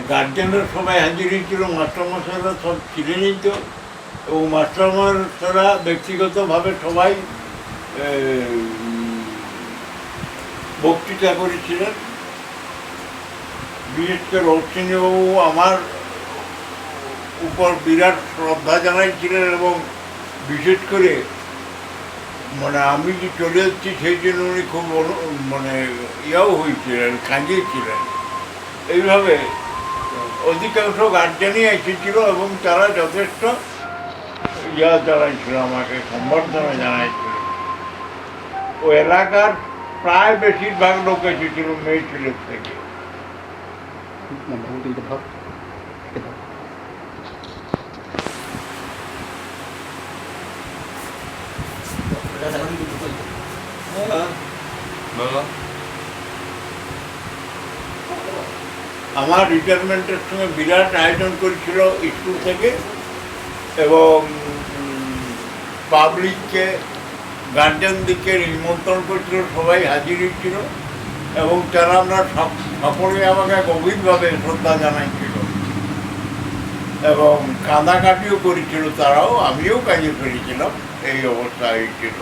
গার্জেনরা সবাই হাজির হয়েছিল, মাস্টারমশাইরা সব ছিলেনই তো, এবং মাস্টারমশাইরা ব্যক্তিগতভাবে সবাই বক্তৃতা করেছিলেন। বিশেষ করে অশ্বিনীবাবু আমার উপর বিরাট শ্রদ্ধা জানাইছিলেন, এবং বিশেষ করে মানে আমি যে চলে যাচ্ছি সেই জন্য উনি খুব মানে ইয়াও হয়েছিলেন, কাঁদিয়েছিলেন। এইভাবে অধিকাংশ গার্জেনই এসেছিল এবং তারা যথেষ্ট ইয়া জানাইছিল, আমাকে সম্বর্ধনা জানাইছিল। ও এলাকার প্রায় বেশিরভাগ লোক এসেছিল মেয়ে ছেলের থেকে। আমার রিটায়ারমেন্টের সঙ্গে বিরাট আয়োজন করেছিল স্কুল থেকে, এবং পাবলিককে গার্জেনদেরকে নিমন্ত্রণ করেছিল, সবাই হাজির হয়েছিল, এবং তারা আমরা সকলে আমাকে গভীরভাবে শ্রদ্ধা জানাইছিল এবং কাঁদাকাটিও করেছিল তারাও, আমিও কাজে ফেলেছিলাম। এই অবস্থা হয়েছিল।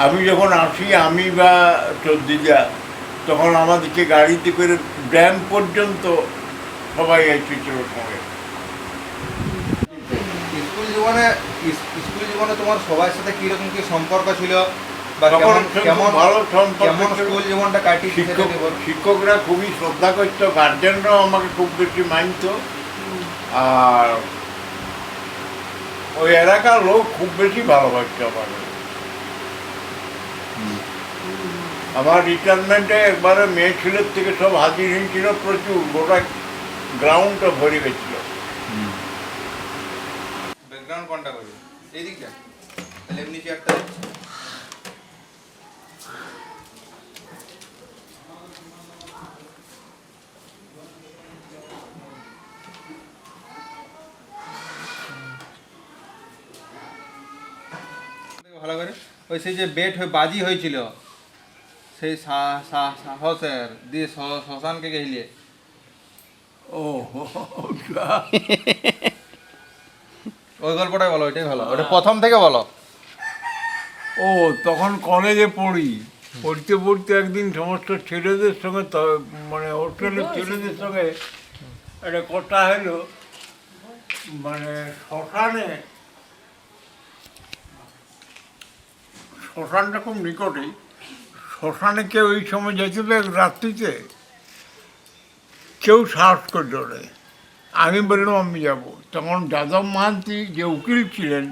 আমি যখন আসি, আমি বা চৌদ্দিজা, তখন আমাদেরকে গাড়িতে করে ড্যাম পর্যন্ত সবাই এসেছিল সঙ্গে। স্কুল জীবনে তোমার সবার সাথে কিরকম কি সম্পর্ক ছিল, শিক্ষকরা খুবই শ্রদ্ধা করতো, গার্জেনরাও আমাকে খুব বেশি মানত, আর ওই এলাকার লোক খুব বেশি ভালোবাসতো আমাকে। আমার রিটায়ারমেন্টে একবারে মেয়ে ছেলের থেকে সব হাজির হয়েছিল প্রচুর, গোটা গ্রাউন্ডটা ভরে গেছিল। ব্যাকগ্রাউন্ড কোনটা করবে? এই দিকটা, তাহলে এমনি চেয়ারটা ভালো করে। ওই সেই যে বেট হয়ে বাজি হয়েছিল, সেই সাহসের দিয়ে শ্মশানকে গেলে। ও ওই গল্পটাই বলো, ওইটাই ভালো, ওটা প্রথম থেকে বলো। ও তখন কলেজে পড়তে পড়তে একদিন সমস্ত ছেলেদের সঙ্গে, মানে হোস্টেলের ছেলেদের সঙ্গে একটা কথা হলো, মানে শ্মশানটা খুব নিকটেই, শ্মশানে কেউ ওই সময় যেতে রাত্রিতে কেউ সাহস করলো না। আমি বললাম আমি যাব। তখন যাদব মাহান্তি যে উকিল ছিলেন,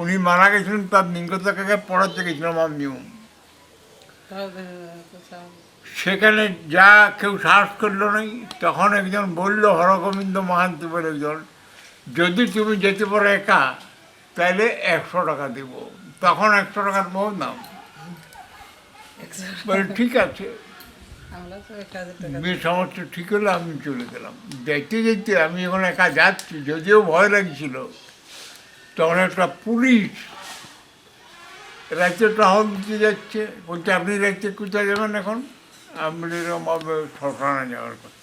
উনি মারা গেছিলেন, তার নিকটকে পড়াতে গেছিলাম আমিও। সেখানে যা কেউ সাহস করলো নাই। তখন একজন বলল, হরগোবিন্দ মাহান্তি বলে একজন, যদি তুমি যেতে পারো একা তাহলে 100 টাকা দেব। তখন 100 টাকার বহু দাম। বলে ঠিক আছে। সমস্ত ঠিক হলে আমি চলে গেলাম। দেখতে দেখতে আমি যখন একা যাচ্ছি, যদিও ভয় লাগছিল, তখন একটা পুলিশ রাজ্যে টহল দিতে যাচ্ছে, বলছে আপনি রাজ্যে কোথায় যাবেন এখন? আমি বলি এরকম শ্মশানে যাওয়ার কথা।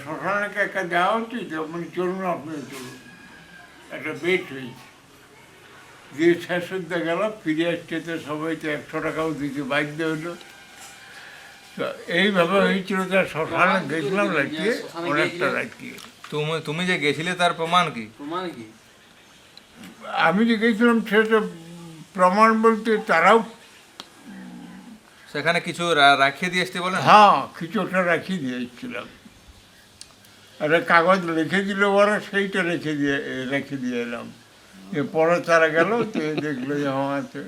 শ্মশানে একা যাওয়া উচিত, মানে চলুন আপনি চলুন, একটা বেট হয়েছে। দিয়ে শেষ হতে গেল, ফিরে আসছে তো সবাই তো 100 টাকাও দিতে বাধ্য হলো। তো এইভাবে হয়েছিল। তার শ্মশানে গেছিলাম রাখিয়ে, অনেকটা রাখিয়ে। তুমি যে গেছিলে তার প্রমাণ কি? আমি যে গেছিলাম সেটা প্রমাণ বলতে, তারাও সেখানে কিছু রাখিয়ে দিয়ে এসতে বলেন? হ্যাঁ, কিছু একটা রাখিয়ে দিয়ে এসেছিলাম। একটা কাগজ লিখে দিল ওরা, সেইটা রেখে দিয়ে এলাম। পরে তারা গেল, তো দেখলো যে আছে।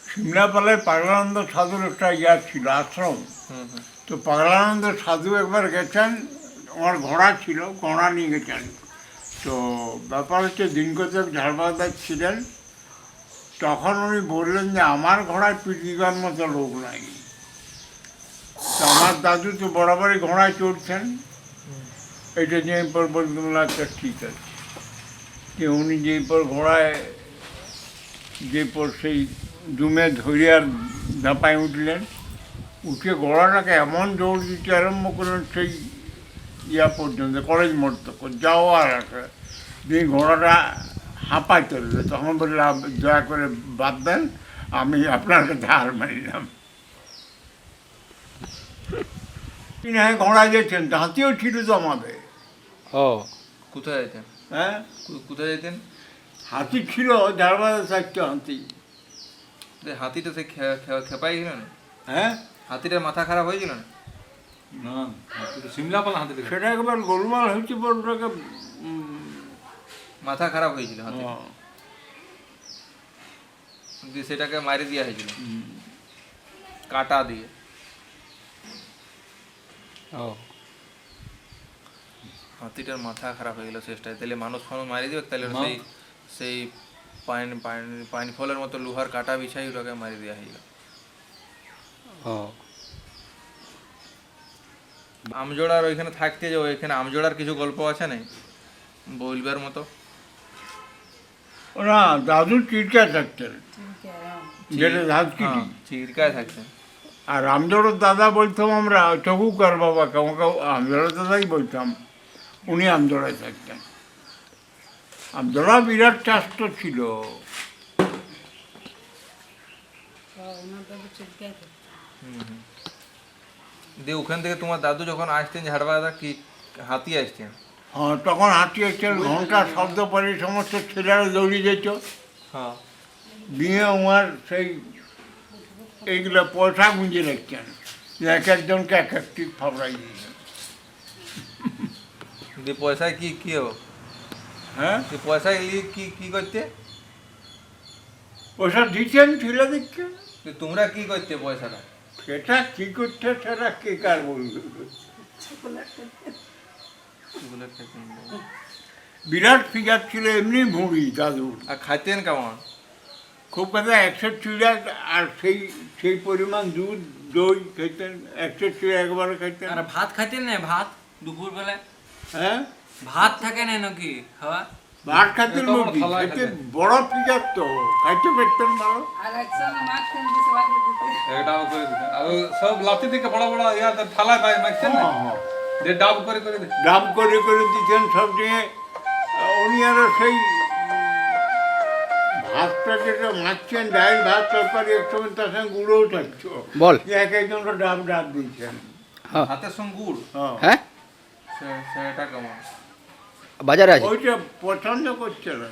সিমলাপালায় পাগলানন্দ সাধুর একটা ইয়া ছিল, আশ্রম। তো পাগলানন্দ সাধু একবার গেছেন, আমার ঘোড়া ছিল, ঘোড়া নিয়ে গেছেন। তো ব্যাপার হচ্ছে, দিনকতক ঝাড়বাদার ছিলেন। তখন উনি বললেন যে আমার ঘোড়ায় পিঠ দিবার মতো লোক নাই। তো আমার দাদু তো বরাবরই ঘোড়ায় চড়ছেন, এটা যেই পর বললাম আচ্ছা ঠিক আছে। যে উনি যেই পর ঘোড়ায় যে পর সেই ডুমে ধরিয়ার ধাপায় উঠলেন, উঠে ঘোড়াটাকে এমন দৌড় দিতে আরম্ভ করলেন সেই ইয়া পর্যন্ত কলেজ মোড় তক যাওয়ার আগে দিয়ে ঘোড়াটা হাঁপাই চলবে তখন বললে দয়া করে বাদ দেন আমি আপনার কাছে হার মানিলাম। হ্যাঁ ঘোড়া যেতেন হাতিও ছিল তো আমাদের। ও কোথায় যেতেন? হ্যাঁ কোথায় যেতেন? হাতি ছিল ধারবাদে থাকতো হাতি। হাতিটা সে খেপাই গেল না? হ্যাঁ হাতিটার মাথা খারাপ হয়েছিল না? না সিমলা পালা হাতে সেটা একবার গোলমাল হয়েছে পর ওটাকে মাথা খারাপ হয়েছিল হাতি, হ্যাঁ। দিয়ে সেটাকে মারি দেওয়া হয়েছিল কাটা দিয়ে। ও হাতিটার মাথা খারাপ হয়ে গেল শেষটায়, তাহলে মানুষ ফানুষ মারি দিবে, তাহলে ওটা সেই সেই পানি ফলের মতো লোহার কাটা বিছাই ওটাকে মারি দেওয়া হয়ে গেল। ও আমজোড়ার ওইখানে থাকতে যাও, এখানে আমজোড়ার কিছু গল্প আছে নাই বলবার মতো? ওরা দাদু চিরকায় থাকতেন, যেটা ধাতকিটি চিরকায় থাকতেন। আর রামজোড়ের দাদা বলতাম আমরা চকুকার বাবাকে, আমাকে আমজোড়ার দাদাই বলতাম, উনি আমজোড়ায় থাকতেন। আমজোড়া বিরাট চাষ্ট ছিল। দিয়ে ওখান থেকে তোমার দাদু যখন আসতেন ঝাড়বাদা কি হাতি আসতেন? হ্যাঁ তখন হাঁটি হচ্ছে ঘন্টার শব্দ পরে সমস্ত ছেলেরা দৌড়িয়ে যেত। হ্যাঁ দিয়ে আমার সেই এইগুলো পয়সা গুঁজে রাখতেন, এক একজনকে এক একটি ফাবড়াই দিয়েছেন। দিয়ে পয়সায় কি কি হবো? হ্যাঁ পয়সা নিয়ে কি কি করতে? পয়সা দিতেন ছেলে দিচ্ছে। তোমরা কি করতে পয়সাটা? সেটা কি করছে সেটা কে কার বলবে। বিরাট ফিগার ছিল, এমনি ভুঁড়ি দাদুর। আর খাইতেন কেমন? খুব কথা 100 চিড়া, আর সেই সেই পরিমাণ দুধ দই খাইতেন। 100 চিড়া একবারে খাইতেন। আর ভাত খাইতেন না? ভাত দুপুর বেলায় হ্যাঁ ভাত থাকে না নাকি খাওয়া? ভাত খাইতেন মুরগি খাইতে, বড় ফিগার তো খাইতে পারতেন ভালো। ডাব করে দিতেন আর সব লাঠি থেকে বড় বড় ইয়া থালায় পায় মাখতেন না, যে ডাব করে করে দিতেন। ডাব করে করে দিতেন সব দিয়ে। উনি আরো সেই ভাতটা যেটা মাখছেন, ডাল ভাত তরকারি একসময় তার সঙ্গে গুঁড়োও থাকতো। বল। এক একজনকে ডাব ডাব দিয়েছেন। হাতের সঙ্গে গুড়, হ্যাঁ হ্যাঁ সেটা কেমন? বাজারে আছে ওইটা পছন্দ করছে না,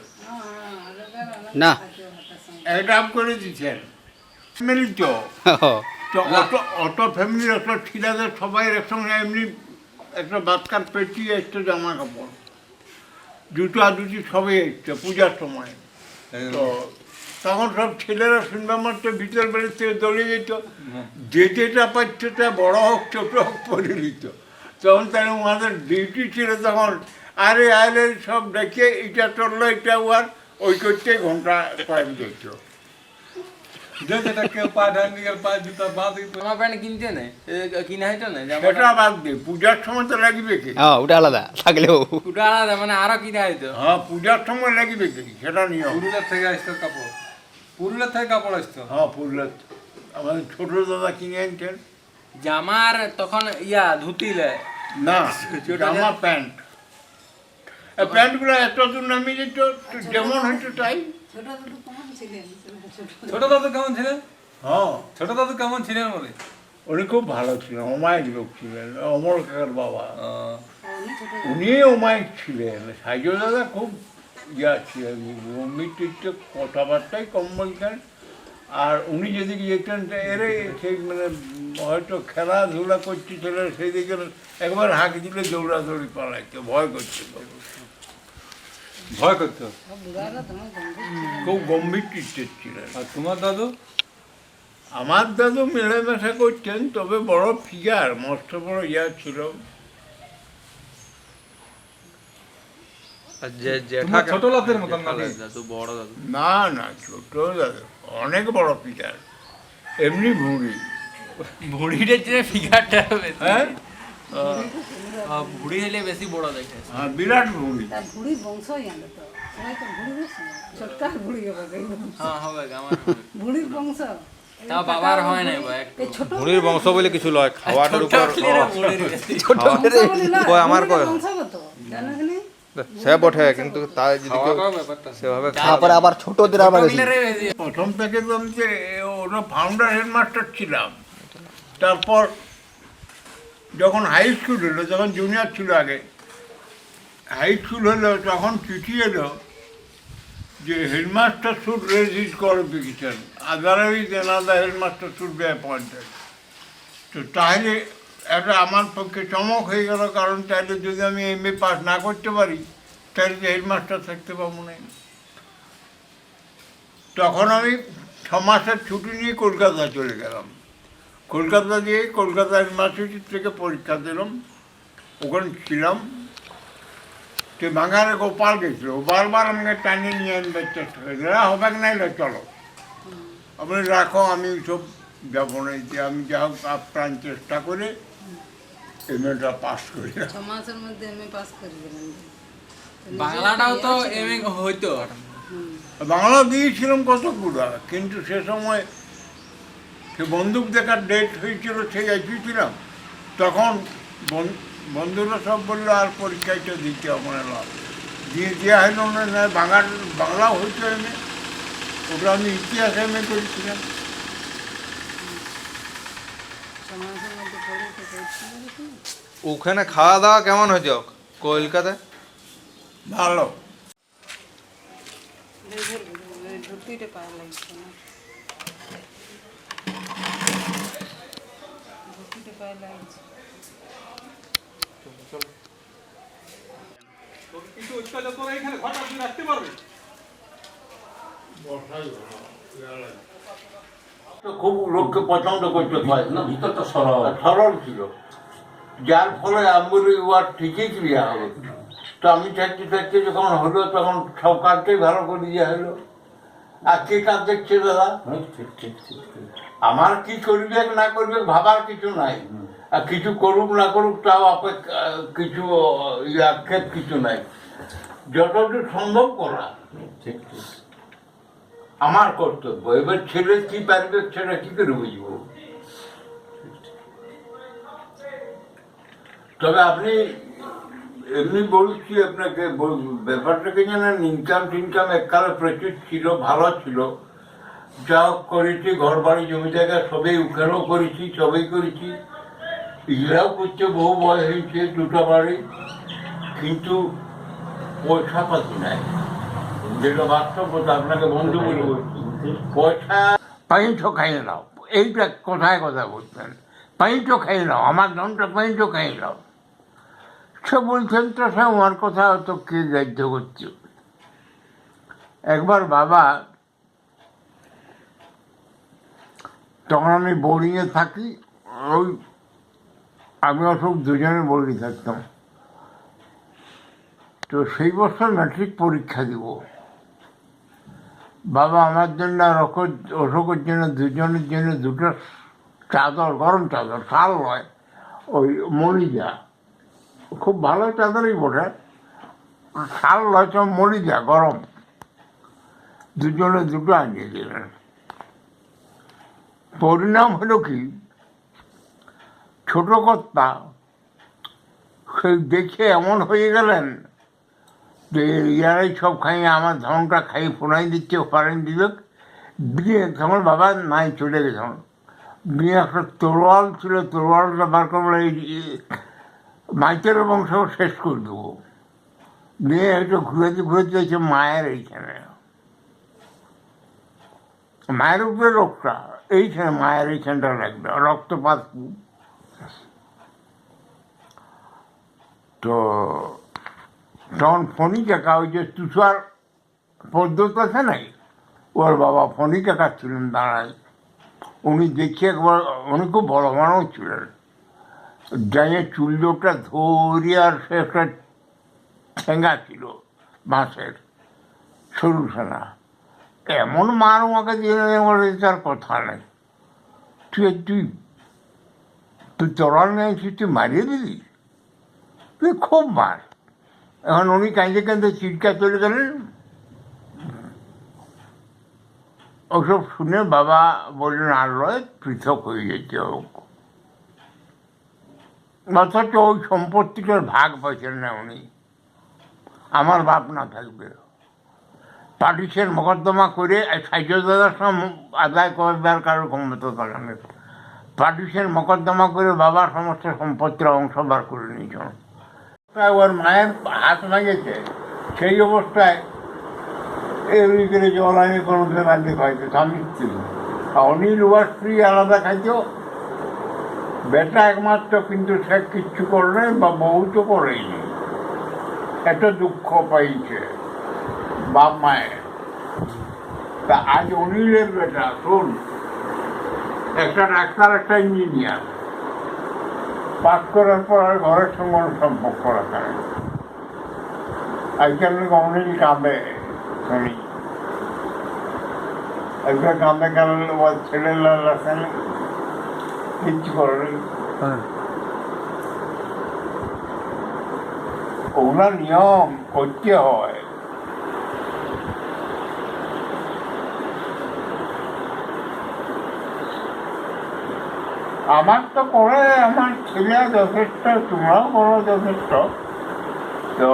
না? এক ডাব করে দিচ্ছেন। ফ্যামিলি তো তো অত ফ্যামিলির অত ছিলাদের সবাই একসঙ্গে এমনি একটা বাচ্চার পেটি এসতো, জামা কাপড় জুতো আর দুটি সবই এসতো পূজার সময়। তো তখন সব ছেলেরা শুনবে মাত্র ভিতর বেড়ে থেকে দলে যেত, যে যেটা পাচ্ছে তা বড় হোক ছোট হোক পরে নিত। তখন তাহলে ওনাদের ডিউটি ছিল তখন আরে আরে সব ডেকে এটা চললো এটা ওয়ার ওই করতে ঘন্টা কয়েক যেত। যেটা কেউ পায় ডাঙ্গিয়ার পায় জুতা বাদ জামা প্যান্ট কিনতে নেই, কিনা হইতো না জামা সেটা বাদ দিয়ে পূজার সময় তো লাগবে কি? হ্যাঁ ওটা আলাদা থাকলেও ওটা আলাদা, মানে আরো কিনা হইতো। হ্যাঁ পূজার সময় লাগবে কি সেটা নিয়ম। পুরুলিয়ার থেকে আসতো কাপড়, পুরুলিয়ার থেকে কাপড় আসতো। হ্যাঁ পুরুলিয়ার আমাদের ছোট দাদা কিনে আনতেন। জামার তখন ইয়া ধুতিলে না জামা প্যান্ট, প্যান্টগুলো এত দূর নামিয়ে যেত যেমন হয়তো তাই। ছোট দাদু কেমন ছিলেন? হ্যাঁ ছোট দাদু কেমন ছিলেন বলে? উনি খুব ভালো ছিলেন, অমায়িক লোক ছিলেন, অমর কাকার বাবা। উনি অমায়িক ছিলেন। সাইজো দাদা খুব ইয়া ছিলেন, গম্ভীর কথাবার্তাই কম বলতেন। আর উনি যেদিকে যেতেন এরে সেই মানে হয়তো খেলাধুলা করছি ছেলে, সেই দিকে একবার হাঁক দিলে দৌড়াদৌড়ি পালাইতো, ভয় করছিল, ভয় করতো। খুব গম্ভীর টিচার ছিলেন। আর তোমার দাদু? আমার দাদু মেলামেশা করতেন, তবে বড় ফিগার, মস্ত বড় ইয়া ছিল। তোমার ছোট লাতের মতন নাকি? দাদু বড় দাদু? না না ছোট দাদু অনেক বড় ফিগার, এমনি ভুঁড়ি। ভুড়িটা চেয়ে ফিগারটা বেশি। হ্যাঁ ভুড়ি হলে বেশি বড় দেখে। হ্যাঁ বিরাট ভুঁড়ি। ভুড়ি বংশই আনতো সবাই তো ভুড়ি বেশি ছোটকার ভুড়ি হবে হ্যাঁ হবে আমার ভুড়ির বংশ তাও বাবার হয় নাই বা একটু ভুঁড়ির বংশ বলে কিছু লয় খাওয়াটার উপর কয় আমার কয় সে বটে কিন্তু তাই যদি কেউ খাওয়াটাও ব্যাপারটা সেভাবে তারপরে আবার ছোটদের আবার বেশি। প্রথম থেকে তো আমি যে ওরা ফাউন্ডার হেডমাস্টার ছিলাম। তারপর যখন হাই স্কুল হলো, যখন জুনিয়র ছিল আগে, হাই স্কুল হলো তখন চিঠি এলো যে headmaster should raise his qualification, otherwise another headmaster should be appointed. তো তাহলে এটা আমার পক্ষে চমক হয়ে গেল, কারণ তাহলে যদি আমি MA পাস না করতে পারি তাহলে যে হেডমাস্টার থাকতে পারবো না। তখন আমি 6 মাসের ছুটি নিয়ে কলকাতা চলে গেলাম। কলকাতা দিয়ে কলকাতা ইউনিভার্সিটি থেকে পরীক্ষা দিলাম, ওখানে ছিলাম। তো বাঙালি গোপাল গেছিল, বারবার আমাকে টানিয়ে নিয়ে আনবার চেষ্টা করেছিল, হবে না এলে চলো, আপনি রাখো, আমি সব যাবো না। আমি যা হোক আপ্রাণ চেষ্টা করে MA পাস করি। 6 মাসের মধ্যে এমএ পাস করে দিলেন। বাংলাটাও তো এমএ হইতো। বাংলা দিয়েছিলাম কতগুলো, কিন্তু সে সময় সে বন্দুক দেখার ডেট হয়েছিল, সেই এসেছিলাম। তখন বন্ধুরা সব বললো আর পরীক্ষাটা দিতে হবে না, দিয়ে দেওয়া হলো না। বাংলাও হইতো এমএ, ওটা আমি ইতিহাস MA করেছিলাম। 6 মাসের মধ্যে পড়ে তো করছিল কি? ওখানে খাওয়া দাওয়া কেমন হয়েছে কলকাতায়? ভালো। ধুতিটা পায়ে লাগছে না, ধুতিটা পায়ে লাগছে। কিছু উৎপাদন করে এখানে ঘরটা তুই রাখতে পারবি? তো খুব লোককে পছন্দ করতে পারে না, ভিতরটা সরল ছিল, যার ফলে আম্বুরি ওয়ার ঠিকই ক্রিয়া হলো। তো আমি থাকতে থাকতে যখন হলো তখন সব কাজটাই ভালো করে দেওয়া হলো। আর কে কাজ দেখছে দাদা? আমার কি করবে না করবে ভাবার কিছু নাই, আর কিছু করুক না করুক তাও কিছু আক্ষেপ কিছু নাই, যতটুকু সম্ভব করা আমার কর্তব্য। এবার ছেলে কি পারবে সেটা কি করে বুঝবো? তবে আপনি এমনি বলছি আপনাকে, ব্যাপারটাকে জানেন, ইনকাম টিনকাম এককালে প্রচুর ছিল, ভালো ছিল, যা করেছি, ঘর বাড়ি জমি জায়গা সবই ওখানেও করেছি, সবই করেছি, এগুলাও করছে, বহু বয়স হয়েছে, 2টা বাড়ি, কিন্তু পয়সা পাতি নাই, যেটা বাস্তব কথা আপনাকে বন্ধু বলে বলছি। পয়সা পাইনটো খাইয়ে নাও, এইটা কোথায় কথা বলতেন, পাইনটো খাইয়ে নাও, আমার ধনটা পাইনটো খাইয়ে নাও। সে বলছেন তো সে আমার কথা তো কে দায়িত্ব করছে। একবার বাবা, তখন আমি বোর্ডিংয়ে থাকি, ওই আমি অসুখ দুজনে বোর্ডিং থাকতাম। তো সেই বছর ম্যাট্রিক পরীক্ষা দিব, বাবা আমার জন্য আর অশোকের জন্য দুজনের জন্য 2টা চাদর, গরম চাদর, শাল নয়, ওই মরিজা, খুব ভালো চাদরই বটে, শাল নয়, সব মরিজা গরম, দুজনে 2টো আনিয়ে দিলেন। পরিণাম হলো কি, ছোট কর্তা সেই দেখে এমন হয়ে গেলেন যে ইয়ারাই সব খাইয়ে আমার ধনটা খাইয়ে ফোনাই দিচ্ছে, ফরেন দিল। বিয়ে তখন বাবা নাই, চলে গেছে। বিয়ে একটা তরোয়াল ছিল, তরোয়ালটা বার করবো, এই মাইকের বংশ শেষ করে দেবো। বিয়ে একটু ঘুরেতে ঘুরেতে হচ্ছে মায়ের এইখানে, মায়ের উপরে রোগটা এইখানে, মায়ের এইখানটা লাগবে, রক্তপাত। তো তখন ফণি কাকা, ওই যে তুষার পদ্ধতি আছে নাই, ওর বাবা ফণি কাকা ছিলেন দাঁড়ায়। উনি দেখি একবার, উনি খুব বড় মানুষ ছিলেন, যাইয়ে চুল্লোটা ধরি, আর সে একটা ঠেঙ্গা ছিল বাঁশের, সরু সেনা, এমন মার আমাকে দিয়ে আমার তার কথা নেই। তুই তরল নিয়ে তুই মারিয়ে দিবি, তুই খুব মার। এখন উনি কাঁদতে কাঁদতে চিৎকার চলে গেলেন, ওসব শুনে বাবা বললেন আর রয় পৃথক হয়ে যেতে হোক, অথচ ওই সম্পত্তিটার ভাগ পাইছেন না উনি। আমার বাপ না থাকবে পার্টিশন মোকদ্দমা করে সাইজদাদার সঙ্গে আদায় করবার কারোর ক্ষমতা থাকে না। পার্টিশন মোকদ্দমা করে বাবার সমস্ত সম্পত্তির অংশ বার করে নিয়েছেন। ওর মায়ের হাত ভাঙেছে, সেই অবস্থায় এমনি করে জলানি করতে বান্ধে খাইতো স্বামী স্ত্রী। অনিল উহার স্ত্রী আলাদা খাইতো, বেটা একমাত্র, কিন্তু সে কিচ্ছু করে বা বউ তো করেইনি। এত দুঃখ পাইছে বাপ মায়ের। তা আজ অনিলের বেটা শোন, একটা ডাক্তার, একটা ইঞ্জিনিয়ার, পাস করার পর আর ঘরের সঙ্গে কোনো সম্পর্ক রাখে না। আজকাল অনিল কাঁদে শুনি, একবার কাঁদে কাঁদে ওর ছেলের লাল রাখেন কিচ্ছু করেনি। ওগুলা নিয়ম করতে হয়। আমার তো করে, আমার ছেলে যথেষ্ট, তোমরাও করো যথেষ্ট। তো